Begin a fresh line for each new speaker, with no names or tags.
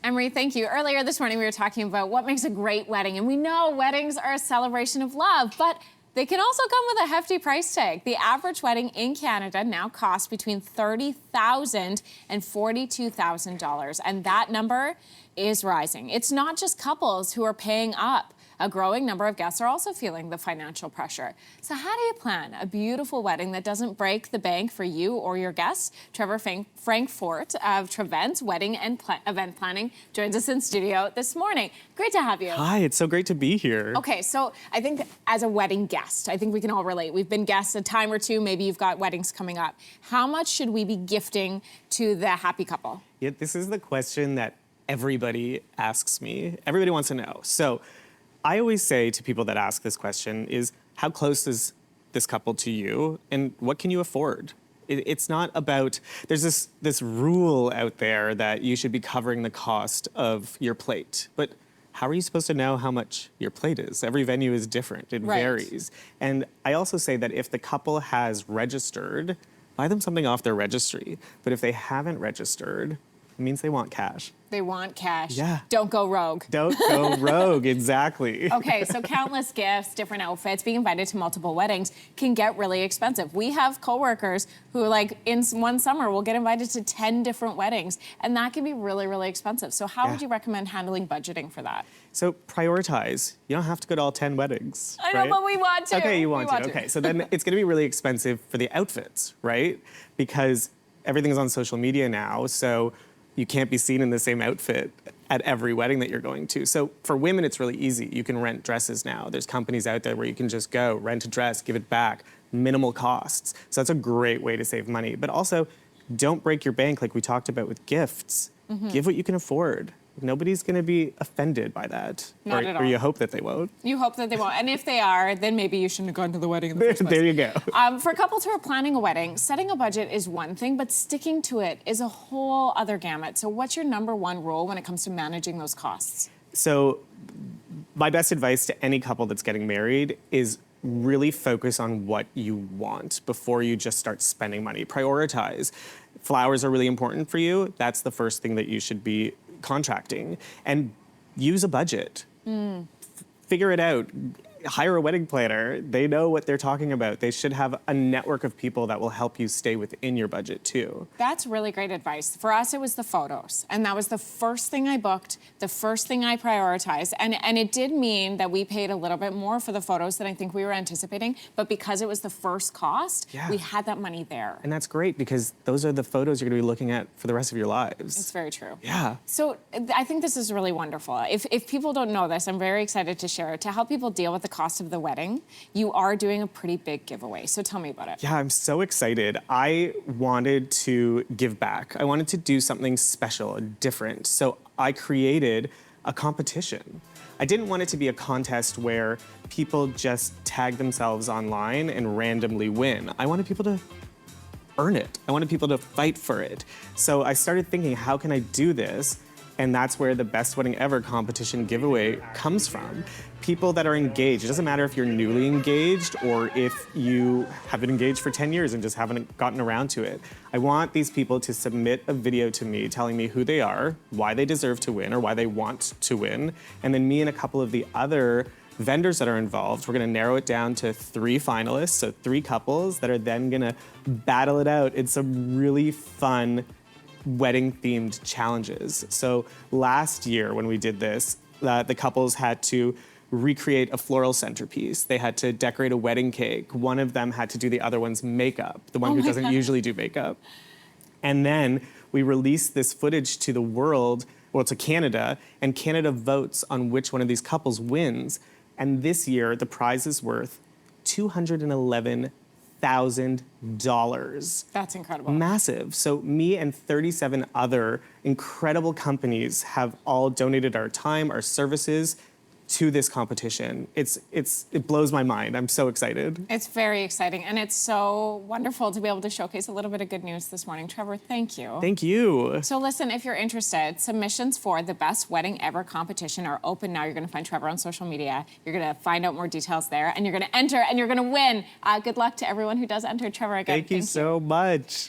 Emery, thank you. Earlier this morning, we were talking about what makes a great wedding, and we know weddings are a celebration of love, but they can also come with a hefty price tag. The average wedding in Canada now costs between $30,000 and $42,000, and that number is rising. It's not just couples who are paying up. A growing number of guests are also feeling the financial pressure. So how do you plan a beautiful wedding that doesn't break the bank for you or your guests? Trevor Frankfort of Trevent Wedding and Event Planning joins us in studio this morning. Great to have you.
Hi, it's so great to be here.
Okay, so I think as a wedding guest, I think we can all relate. We've been guests a time or two, maybe you've got weddings coming up. How much should we be gifting to the happy couple?
Yeah, this is the question that everybody asks me. Everybody wants to know. So I always say to people that ask this question is, how close is this couple to you and what can you afford? It's not about, there's this rule out there that you should be covering the cost of your plate, but how are you supposed to know how much your plate is? Every venue is different, it varies. And I also say that if the couple has registered, buy them something off their registry. But if they haven't registered, it means they want cash.
They want cash.
Yeah.
Don't go rogue.
Don't go rogue, exactly.
Okay, so countless gifts, different outfits, being invited to multiple weddings can get really expensive. We have coworkers who, like, in one summer will get invited to 10 different weddings, and that can be really, really expensive. So how would you recommend handling budgeting for that?
So prioritize. You don't have to go to all 10 weddings.
I know, but we want to.
Okay, you want to. Okay, so then it's gonna be really expensive for the outfits, right? Because everything's on social media now, so you can't be seen in the same outfit at every wedding that you're going to. So for women, it's really easy. You can rent dresses now. There's companies out there where you can just go, rent a dress, give it back, minimal costs. So that's a great way to save money. But also, don't break your bank like we talked about with gifts. Give what you can afford. Nobody's gonna be offended by that.
Not at all.
Or you hope that they won't.
You hope that they won't. And if they are, then maybe you shouldn't have gone to the wedding in the first place.
There you go.
For couples who are planning a wedding, setting a budget is one thing, but sticking to it is a whole other gamut. So what's your number one rule when it comes to managing those costs?
So my best advice to any couple that's getting married is really focus on what you want before you just start spending money. Prioritize. Flowers are really important for you. That's the first thing that you should be contracting, and use a budget. Figure it out. Hire a wedding planner. They know what they're talking about. They should have a network of people that will help you stay within your budget too.
That's really great advice. For us, it was the photos. And that was the first thing I booked, the first thing I prioritized. And it did mean that we paid a little bit more for the photos than I think we were anticipating. But because it was the first cost, we had that money there.
And that's great because those are the photos you're gonna be looking at for the rest of your lives.
It's very true.
Yeah.
So I think this is really wonderful. If people don't know this, I'm very excited to share it. To help people deal with the cost of the wedding, you are doing a pretty big giveaway. So tell me about it.
Yeah, I'm so excited. I wanted to give back. I wanted to do something special, different. So I created a competition. I didn't want it to be a contest where people just tag themselves online and randomly win. I wanted people to earn it. I wanted people to fight for it. So I started thinking, how can I do this? And that's where the Best Wedding Ever competition giveaway comes from. People that are engaged. It doesn't matter if you're newly engaged or if you have been engaged for 10 years and just haven't gotten around to it. I want these people to submit a video to me telling me who they are, why they deserve to win or why they want to win. And then me and a couple of the other vendors that are involved, we're gonna narrow it down to 3 finalists, so 3 couples that are then gonna battle it out in some really fun wedding-themed challenges. So last year when we did this, the couples had to recreate a floral centerpiece. They had to decorate a wedding cake. One of them had to do the other one's makeup, the one who doesn't usually do makeup. And then we released this footage to the world, well, to Canada, and Canada votes on which one of these couples wins. And this year, the prize is worth $211,000.
That's incredible.
Massive. So me and 37 other incredible companies have all donated our time, our services to this competition. It blows my mind. I'm so excited.
It's very exciting, and it's so wonderful to be able to showcase a little bit of good news this morning. Trevor, thank you.
Thank you.
So listen, if you're interested, submissions for the Best Wedding Ever competition are open now. You're gonna find Trevor on social media. You're gonna find out more details there, and you're gonna enter, and you're gonna win. Good luck to everyone who does enter. Trevor, again,
Thank you so much.